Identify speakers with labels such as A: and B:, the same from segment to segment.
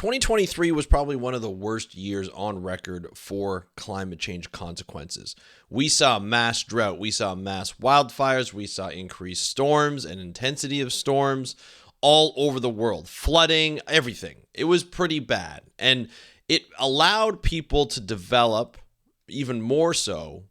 A: 2023 was probably one of the worst years on record for climate change consequences. We saw mass drought, we saw mass wildfires, we saw increased storms and intensity of storms all over the world, flooding, everything. It was pretty bad. And it allowed people to develop even more so,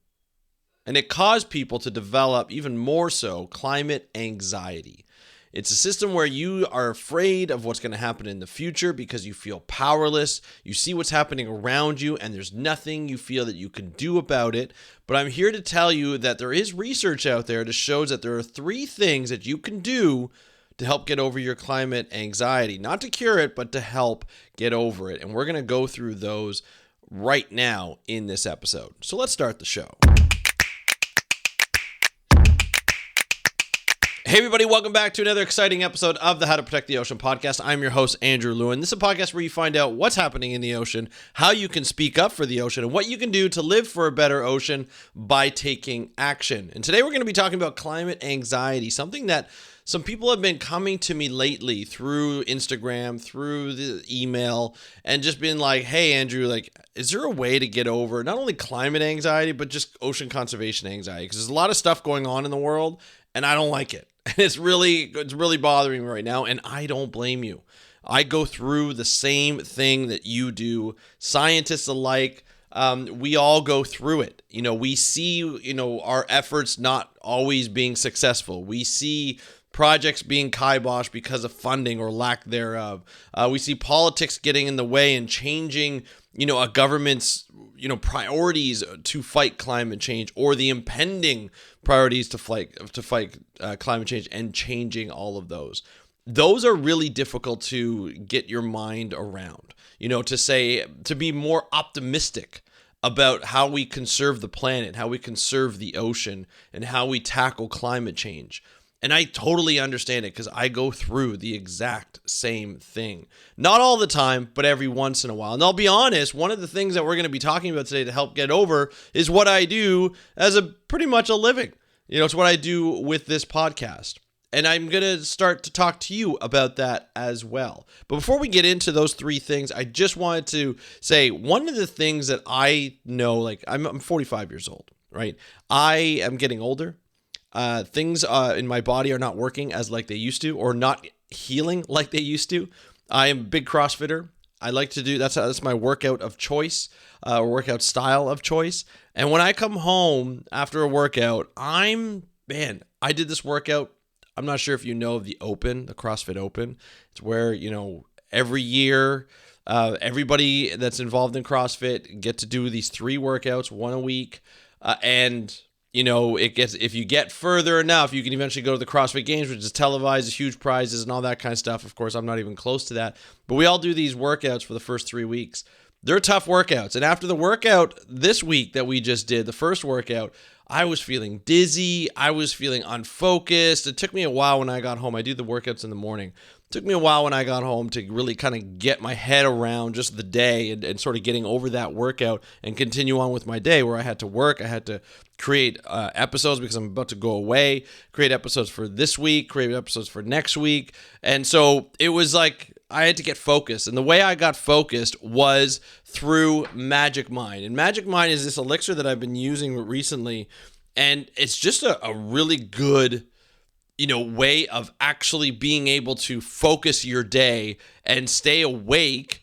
A: and it caused people to develop even more so climate anxiety. It's a system where you are afraid of what's going to happen in the future because you feel powerless. You see what's happening around you and there's nothing you feel that you can do about it. But I'm here to tell you that there is research out there that shows that there are 3 things that you can do to help get over your climate anxiety. Not to cure it, but to help get over it. And we're going to go through those right now in this episode. So let's start the show. Hey everybody, welcome back to another exciting episode of the How to Protect the Ocean podcast. I'm your host, Andrew Lewin. This is a podcast where you find out what's happening in the ocean, how you can speak up for the ocean, and what you can do to live for a better ocean by taking action. And today we're going to be talking about climate anxiety, something that some people have been coming to me lately through Instagram, through the email, and just been like, hey, Andrew, is there a way to get over not only climate anxiety, but just ocean conservation anxiety? Because there's a lot of stuff going on in the world, and I don't like it. And it's really bothering me right now, and I don't blame you. I go through the same thing that you do. Scientists alike, we all go through it. We see, our efforts not always being successful. We see projects being kiboshed because of funding or lack thereof. We see politics getting in the way and changing, a government's, priorities to fight climate change, or the impending priorities to fight climate change, and changing all of those. Those are really difficult to get your mind around, to be more optimistic about how we conserve the planet, how we conserve the ocean, and how we tackle climate change. And I totally understand it because I go through the exact same thing. Not all the time, but every once in a while. And I'll be honest, one of the things that we're going to be talking about today to help get over is what I do as pretty much a living. It's what I do with this podcast. And I'm going to start to talk to you about that as well. But before we get into those 3 things, I just wanted to say one of the things that I know, I'm 45 years old, right? I am getting older. Things in my body are not working as like they used to, or not healing like they used to. I am a big CrossFitter. I like to do that's my workout of choice, or workout style of choice. And when I come home after a workout, I did this workout. I'm not sure if you know of the CrossFit Open. It's where, every year, everybody that's involved in CrossFit get to do these 3 workouts, 1 a week, and if you get further enough, you can eventually go to the CrossFit Games, which is televised, huge prizes and all that kind of stuff. Of course, I'm not even close to that, but we all do these workouts for the first 3 weeks. They're tough workouts. And after the workout this week that we just did, the first workout, I was feeling dizzy. I was feeling unfocused. It took me a while when I got home. I do the workouts in the morning. It took me a while when I got home to really kind of get my head around just the day and sort of getting over that workout and continue on with my day, where I had to work. I had to create episodes because I'm about to go away, create episodes for this week, create episodes for next week. And so it was like I had to get focused. And the way I got focused was through Magic Mind. And Magic Mind is this elixir that I've been using recently. And it's just a really good way of actually being able to focus your day and stay awake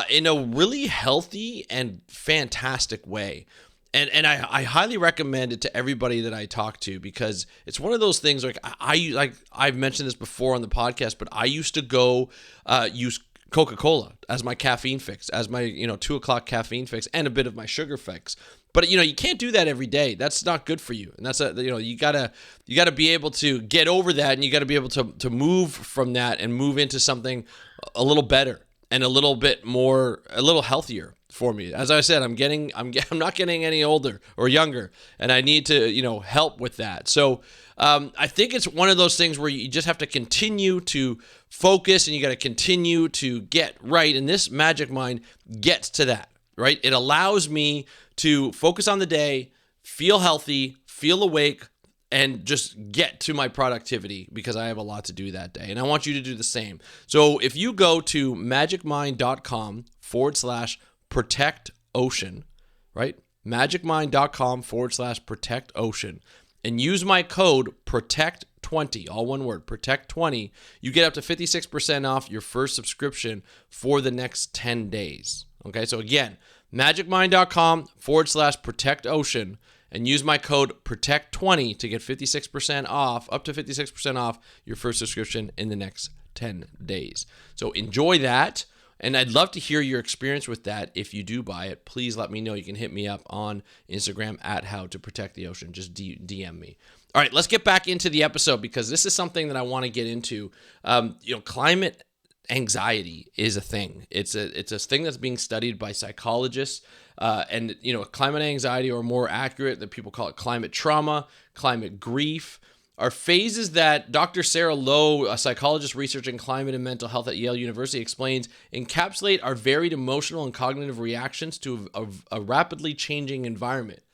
A: in a really healthy and fantastic way. And I highly recommend it to everybody that I talk to, because it's one of those things I've mentioned this before on the podcast, but I used to go use Coca-Cola as my caffeine fix, as my 2 o'clock caffeine fix, and a bit of my sugar fix. But you can't do that every day. That's not good for you. And that's you gotta be able to get over that, and you gotta be able to move from that and move into something a little better and a little healthier for me. As I said, I'm not getting any older or younger, and I need to help with that. So I think it's one of those things where you just have to continue to focus, and you got to continue to get right. And this Magic Mind gets to that, right? It allows me to focus on the day, feel healthy, feel awake, and just get to my productivity because I have a lot to do that day. And I want you to do the same. So if you go to magicmind.com/protect ocean, right? magicmind.com/protect ocean, and use my code PROTECT20, all one word, PROTECT20, you get up to 56% off your first subscription for the next 10 days. Okay, so again, magicmind.com/protect ocean, and use my code PROTECT20 to get 56% off, up to 56% off your first subscription in the next 10 days. So enjoy that. And I'd love to hear your experience with that. If you do buy it, please let me know. You can hit me up on Instagram at How to Protect the Ocean. Just DM me. All right, let's get back into the episode because this is something that I want to get into. Climate anxiety is a thing. It's a thing that's being studied by psychologists. And climate anxiety, or more accurate, that people call it climate trauma, climate grief, are phases that Dr. Sarah Lowe, a psychologist researching climate and mental health at Yale University, explains encapsulate our varied emotional and cognitive reactions to a rapidly changing environment.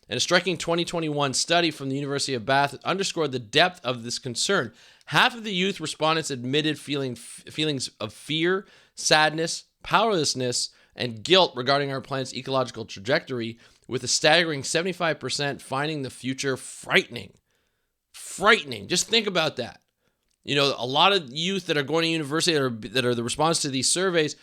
A: And a striking 2021 study from the University of Bath underscored the depth of this concern. Half of the youth respondents admitted feelings of fear, sadness, powerlessness, and guilt regarding our planet's ecological trajectory, with a staggering 75% finding the future frightening. Frightening. Just think about that. A lot of youth that are going to university that are the response to these surveys,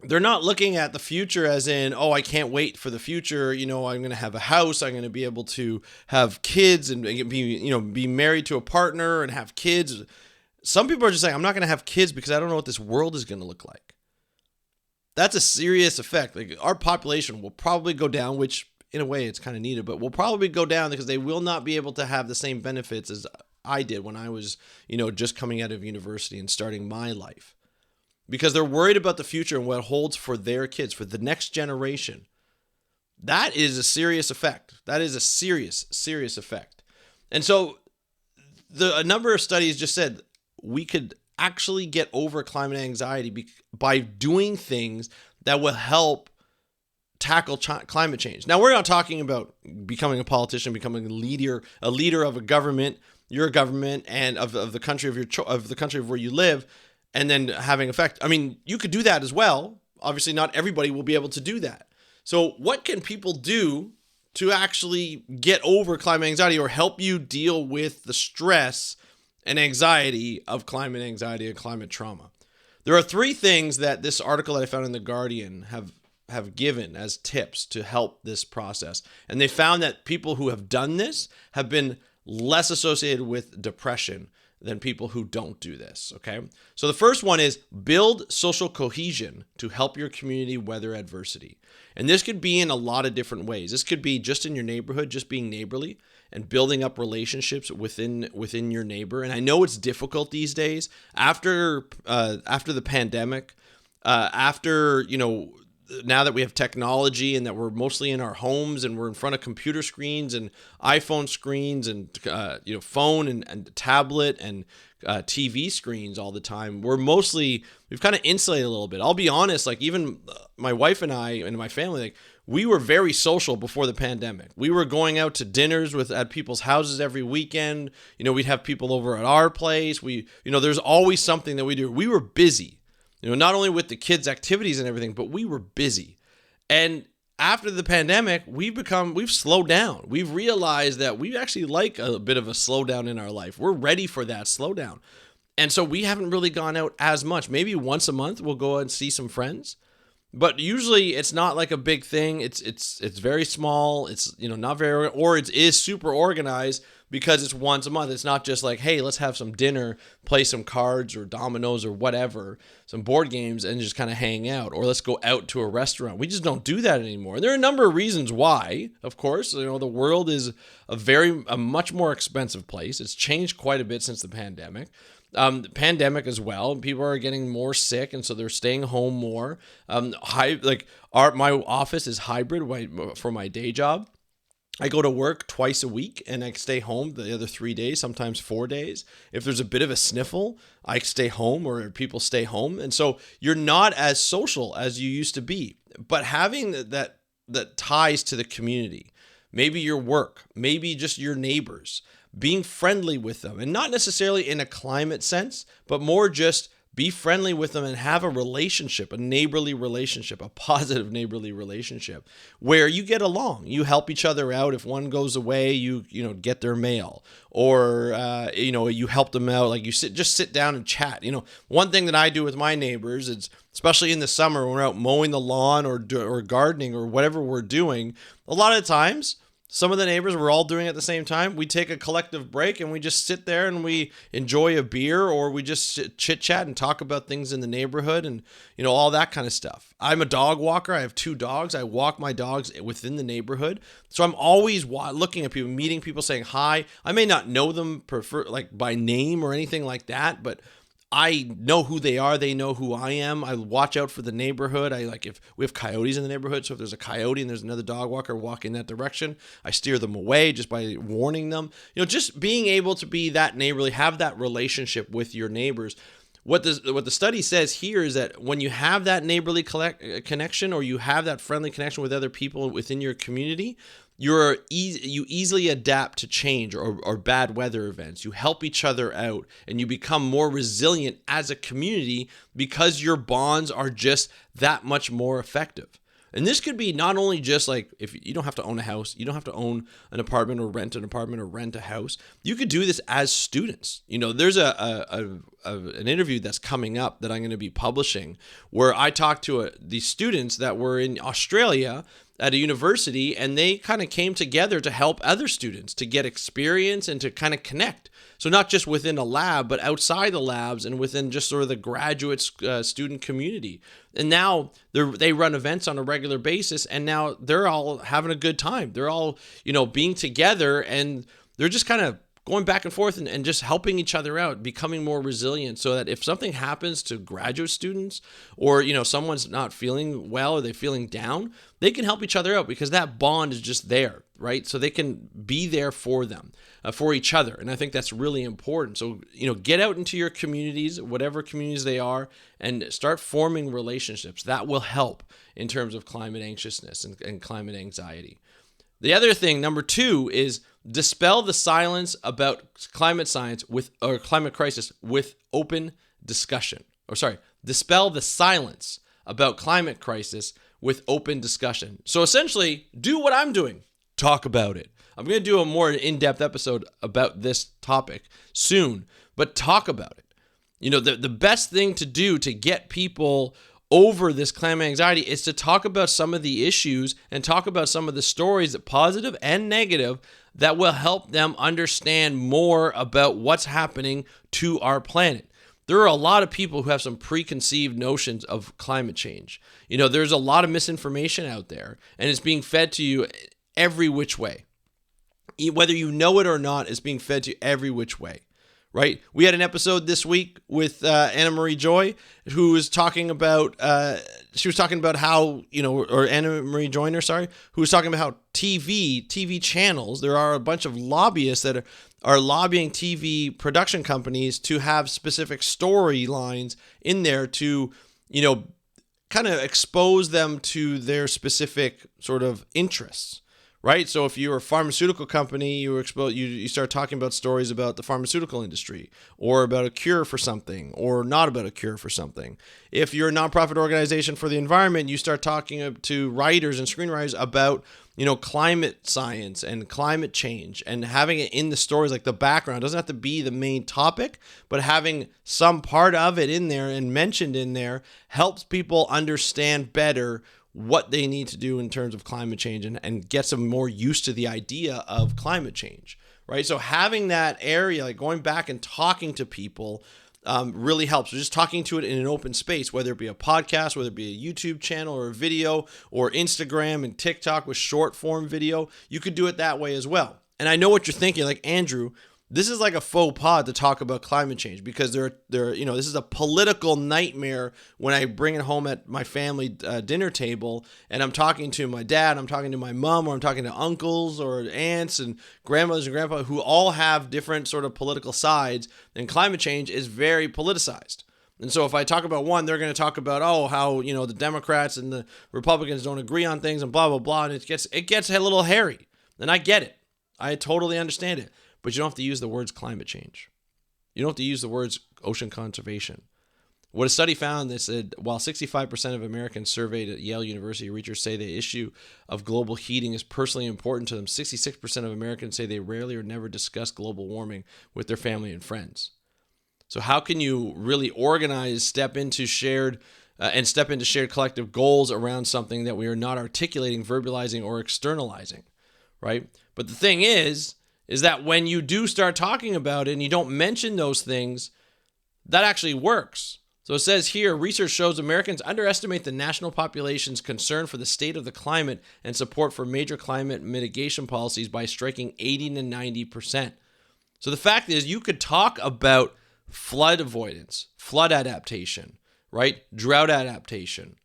A: they're not looking at the future as in, oh, I can't wait for the future. I'm going to have a house. I'm going to be able to have kids and be married to a partner and have kids. Some people are just saying, I'm not going to have kids because I don't know what this world is going to look like. That's a serious effect. Like, our population will probably go down, which in a way it's kind of needed, but will probably go down because they will not be able to have the same benefits as I did when I was, just coming out of university and starting my life, because they're worried about the future and what it holds for their kids, for the next generation. That is a serious effect. That is a serious, serious effect. And so a number of studies just said we could actually get over climate anxiety by doing things that will help tackle climate change. Now, we're not talking about becoming a politician, becoming a leader of a government, your government, and of the country of the country of where you live, and then having effect. I mean, you could do that as well. Obviously, not everybody will be able to do that. So what can people do to actually get over climate anxiety, or help you deal with the stress and anxiety of climate anxiety and climate trauma? There are 3 things that this article that I found in The Guardian have given as tips to help this process. And they found that people who have done this have been less associated with depression than people who don't do this, okay? So the first one is build social cohesion to help your community weather adversity. And this could be in a lot of different ways. This could be just in your neighborhood, just being neighborly and building up relationships within your neighbor. And I know it's difficult these days after the pandemic, now that we have technology and that we're mostly in our homes and we're in front of computer screens and iPhone screens and phone and tablet and TV screens all the time, we've kind of insulated a little bit. I'll be honest, like, even my wife and I and my family, like, we were very social before the pandemic. We were going out to dinners at people's houses every weekend. We'd have people over at our place. There's always something that we do. We were busy. Not only with the kids' activities and everything, but we were busy. And after the pandemic, we've slowed down. We've realized that we actually like a bit of a slowdown in our life. We're ready for that slowdown. And so we haven't really gone out as much. Maybe once a month we'll go out and see some friends. But usually it's not like a big thing. It's very small. It's not very, or it is super organized because it's once a month. It's not just like, hey, let's have some dinner, play some cards or dominoes or whatever, some board games, and just kind of hang out, or let's go out to a restaurant. We just don't do that anymore. And there are a number of reasons why. Of course, the world is a much more expensive place. It's changed quite a bit since the pandemic. The pandemic as well. People are getting more sick, and so they're staying home more. My office is hybrid for my day job. I go to work twice a week and I stay home the other 3 days, sometimes 4 days. If there's a bit of a sniffle, I stay home, or people stay home. And so you're not as social as you used to be, but having that ties to the community, maybe your work, maybe just your neighbors, being friendly with them, and not necessarily in a climate sense, but more just be friendly with them and have a relationship, a neighborly relationship, a positive neighborly relationship where you get along. You help each other out. If one goes away, you get their mail, or you help them out. Like just sit down and chat. One thing that I do with my neighbors is, especially in the summer when we're out mowing the lawn or gardening or whatever we're doing, a lot of times some of the neighbors, we're all doing it at the same time. We take a collective break and we just sit there and we enjoy a beer, or we just chit chat and talk about things in the neighborhood and, all that kind of stuff. I'm a dog walker. I have 2 dogs. I walk my dogs within the neighborhood. So I'm always looking at people, meeting people, saying hi. I may not know them by name or anything like that, but I know who they are. They know who I am. I watch out for the neighborhood. If we have coyotes in the neighborhood, so if there's a coyote and there's another dog walker walking that direction, I steer them away just by warning them. Just being able to be that neighborly, have that relationship with your neighbors. What the study says here is that when you have that neighborly connection, or you have that friendly connection with other people within your community, you easily adapt to change or bad weather events. You help each other out, and you become more resilient as a community because your bonds are just that much more effective. And this could be not only just like, if you don't have to own a house, you don't have to own an apartment or rent an apartment or rent a house. You could do this as students. There's an interview that's coming up that I'm going to be publishing where I talked to these students that were in Australia at a university, and they kind of came together to help other students to get experience and to kind of connect. So not just within a lab, but outside the labs and within just sort of the graduate student community. And now they run events on a regular basis, and now they're all having a good time. They're all, being together, and they're just kind of going back and forth and just helping each other out, becoming more resilient, so that if something happens to graduate students, or, someone's not feeling well or they're feeling down, they can help each other out because that bond is just there, right? So they can be there for them, for each other. And I think that's really important. So, get out into your communities, whatever communities they are, and start forming relationships. That will help in terms of climate anxiousness and climate anxiety. The other thing, number 2, is dispel the silence about climate crisis with open discussion. Dispel the silence about climate crisis with open discussion. So essentially, do what I'm doing. Talk about it. I'm going to do a more in-depth episode about this topic soon, but talk about it. The best thing to do to get people over this climate anxiety is to talk about some of the issues and talk about some of the stories, positive and negative, that will help them understand more about what's happening to our planet. There are a lot of people who have some preconceived notions of climate change. There's a lot of misinformation out there, and it's being fed to you every which way. Whether you know it or not, it's being fed to you every which way. Right? We had an episode this week with Anna Marie Joy, who was talking about, how, or Anna Marie Joyner, who was talking about how TV channels, there are a bunch of lobbyists that are lobbying TV production companies to have specific storylines in there to, kind of expose them to their specific sort of interests. Right? So if you're a pharmaceutical company, you start talking about stories about the pharmaceutical industry, or about a cure for something, or not about a cure for something. If you're a nonprofit organization for the environment, you start talking to writers and screenwriters about, climate science and climate change, and having it in the stories, like the background. It doesn't have to be the main topic, but having some part of it in there and mentioned in there helps people understand better what they need to do in terms of climate change, and gets them more used to the idea of climate change, right? So having that area, like going back and talking to people, really helps. So just talking to it in an open space, whether it be a podcast, whether it be a YouTube channel or a video, or Instagram and TikTok with short form video, you could do it that way as well. And I know what you're thinking, like, Andrew, this is like a faux pas to talk about climate change, because this is a political nightmare when I bring it home at my family dinner table, and I'm talking to my dad, I'm talking to my mom, or I'm talking to uncles or aunts and grandmothers and grandpa who all have different sort of political sides, and climate change is very politicized. And so if I talk about one, they're going to talk about, how, the Democrats and the Republicans don't agree on things and blah, blah, blah. And it gets a little hairy. And I get it. I totally understand it. But you don't have to use the words climate change. You don't have to use the words ocean conservation. What a study found that said while 65% of Americans surveyed at Yale University researchers say the issue of global heating is personally important to them, 66% of Americans say they rarely or never discuss global warming with their family and friends. So how can you really organize, step into shared collective goals around something that we are not articulating, verbalizing, or externalizing, right? But the thing is that when you do start talking about it and you don't mention those things, that actually works. So it says here, research shows Americans underestimate the national population's concern for the state of the climate and support for major climate mitigation policies by striking 80 to 90%. So the fact is, you could talk about flood avoidance, flood adaptation, right? Drought adaptation,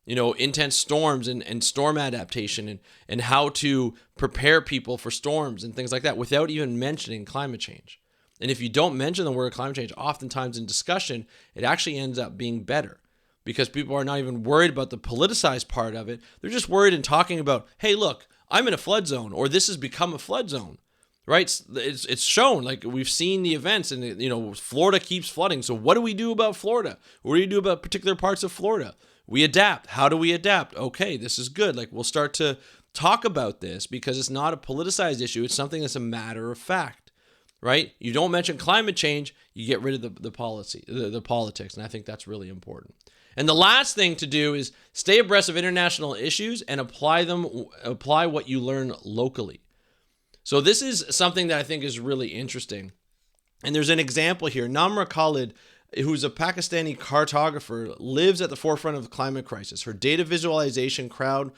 A: intense storms and storm adaptation and how to prepare people for storms and things like that without even mentioning climate change. And if you don't mention the word climate change, oftentimes in discussion, it actually ends up being better because people are not even worried about the politicized part of it. They're just worried and talking about, hey, look, I'm in a flood zone, or this has become a flood zone, right? It's shown, like we've seen the events, and Florida keeps flooding. So what do we do about Florida? What do you do about particular parts of Florida? We adapt. How do we adapt? Okay, this is good. Like we'll start to talk about this because it's not a politicized issue. It's something that's a matter of fact. Right? You don't mention climate change, you get rid of the politics, and I think that's really important. And the last thing to do is stay abreast of international issues and apply what you learn locally. So this is something that I think is really interesting. And there's an example here. Namra Khalid, who's a Pakistani cartographer, lives at the forefront of the climate crisis. Her data visualization work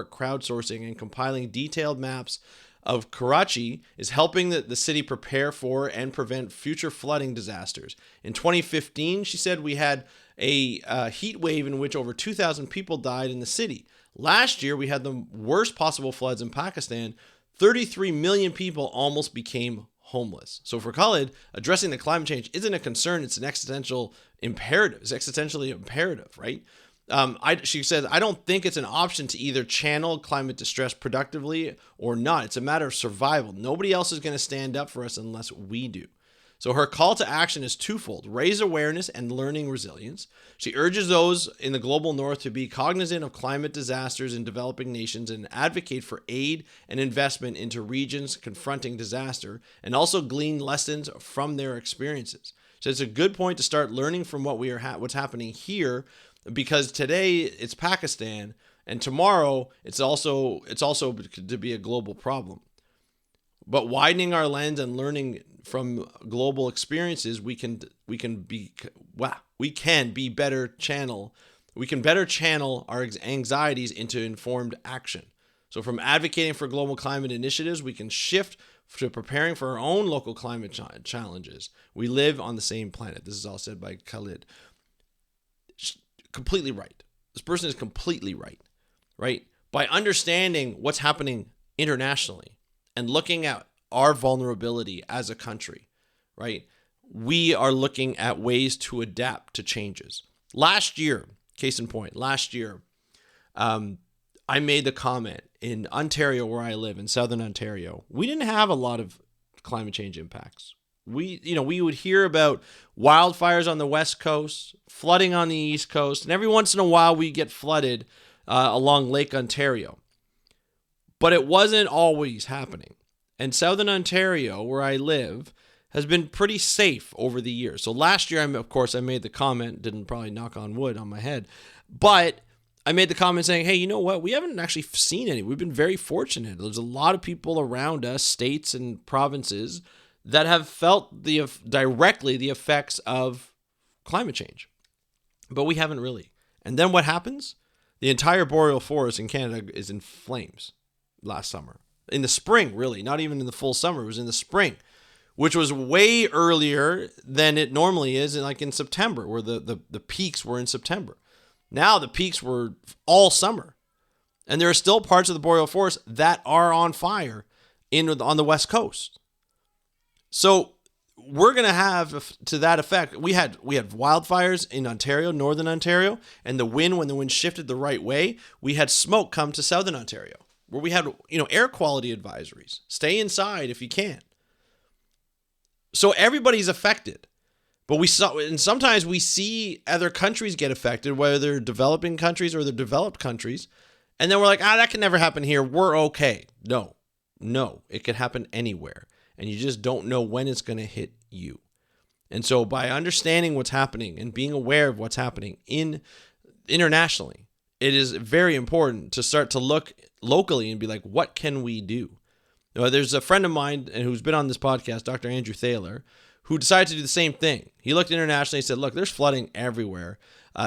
A: crowdsourcing and compiling detailed maps of Karachi is helping the city prepare for and prevent future flooding disasters. In 2015, she said we had a heat wave in which over 2,000 people died in the city. Last year, we had the worst possible floods in Pakistan. 33 million people almost became homeless. So for Khalid, addressing the climate change isn't a concern, it's an existential imperative. It's existentially imperative, right? She says, I don't think it's an option to either channel climate distress productively or not. It's a matter of survival. Nobody else is going to stand up for us unless we do. So her call to action is twofold: raise awareness and learning resilience. She urges those in the global north to be cognizant of climate disasters in developing nations and advocate for aid and investment into regions confronting disaster, and also glean lessons from their experiences. So it's a good point to start learning from what's happening here, because today it's Pakistan and tomorrow it's also to be a global problem. But widening our lens and learning from global experiences, we can better channel our anxieties into informed action. So from advocating for global climate initiatives, we can shift to preparing for our own local climate challenges. We live on the same planet. This is all said by Khalid. Completely right. This person is completely right? By understanding what's happening internationally and looking at our vulnerability as a country, right? We are looking at ways to adapt to changes. Last year, case in point, I made the comment in Ontario, where I live, in Southern Ontario, we didn't have a lot of climate change impacts. We would hear about wildfires on the West Coast, flooding on the East Coast, and every once in a while we get flooded along Lake Ontario. But it wasn't always happening. And Southern Ontario, where I live, has been pretty safe over the years. So last year, I made the comment, didn't probably knock on wood on my head, but I made the comment saying, hey, you know what? We haven't actually seen any. We've been very fortunate. There's a lot of people around us, states and provinces, that have felt directly the effects of climate change. But we haven't really. And then what happens? The entire boreal forest in Canada is in flames last summer. In the spring, really. Not even in the full summer. It was in the spring, which was way earlier than it normally is, like in September, where the peaks were in September. Now the peaks were all summer. And there are still parts of the boreal forest that are on fire on the West Coast. So we're going to have, to that effect, we had wildfires in Ontario, Northern Ontario, and when the wind shifted the right way, we had smoke come to Southern Ontario. where we had, air quality advisories. Stay inside if you can. So everybody's affected. But and sometimes we see other countries get affected, whether they're developing countries or they're developed countries. And then we're like, that can never happen here. We're okay. No, it could happen anywhere. And you just don't know when it's going to hit you. And so by understanding what's happening and being aware of what's happening internationally, it is very important to start to look locally and be like, what can we do? There's a friend of mine who's been on this podcast, Dr. Andrew Thaler, who decided to do the same thing. He looked internationally and said, look, there's flooding everywhere.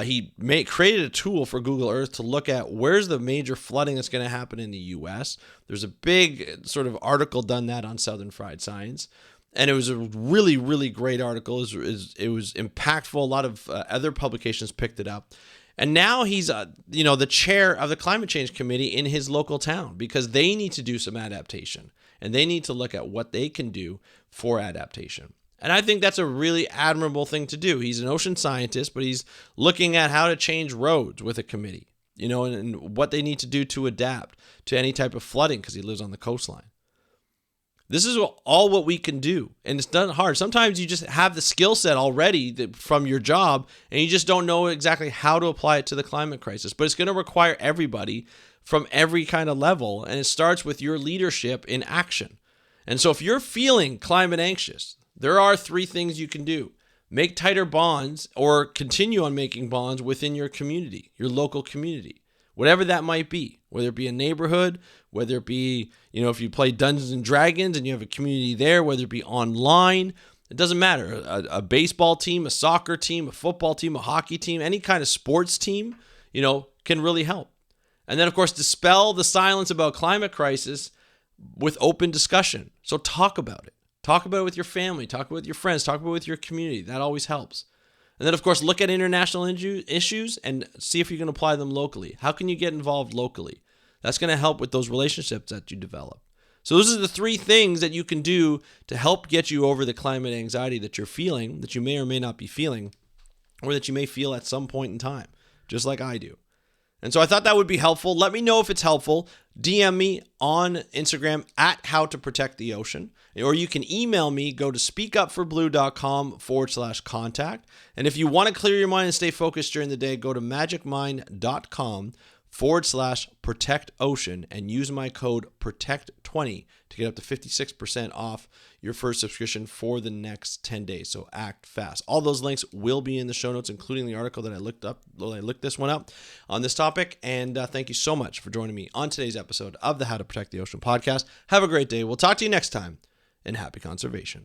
A: He created a tool for Google Earth to look at where's the major flooding that's going to happen in the U.S. There's a big sort of article done that on Southern Fried Science. And it was a really, really great article. It was impactful. A lot of other publications picked it up. And now he's, the chair of the Climate Change Committee in his local town because they need to do some adaptation. And they need to look at what they can do for adaptation. And I think that's a really admirable thing to do. He's an ocean scientist, but he's looking at how to change roads with a committee, and what they need to do to adapt to any type of flooding because he lives on the coastline. This is all what we can do, and it's done hard. Sometimes you just have the skill set already from your job, and you just don't know exactly how to apply it to the climate crisis. But it's going to require everybody from every kind of level, and it starts with your leadership in action. And so if you're feeling climate anxious, there are 3 things you can do. Make tighter bonds or continue on making bonds within your community, your local community, whatever that might be, whether it be a neighborhood, whether it be, if you play Dungeons and Dragons and you have a community there, whether it be online, it doesn't matter. A baseball team, a soccer team, a football team, a hockey team, any kind of sports team, can really help. And then, of course, dispel the silence about climate crisis with open discussion. So talk about it. Talk about it with your family. Talk about it with your friends. Talk about it with your community. That always helps. And then, of course, look at international issues and see if you can apply them locally. How can you get involved locally? That's going to help with those relationships that you develop. So those are the 3 things that you can do to help get you over the climate anxiety that you're feeling, that you may or may not be feeling, or that you may feel at some point in time, just like I do. And so I thought that would be helpful. Let me know if it's helpful. DM me on Instagram at How to Protect the Ocean, or you can email me. Go to speakupforblue.com/contact. And if you want to clear your mind and stay focused during the day, go to magicmind.com/protect ocean and use my code PROTECT20 to get up to 56% off your first subscription for the next 10 days. So act fast. All those links will be in the show notes, including the article that I looked this one up on this topic. And thank you so much for joining me on today's episode of the How to Protect the Ocean podcast. Have a great day. We'll talk to you next time, and happy conservation.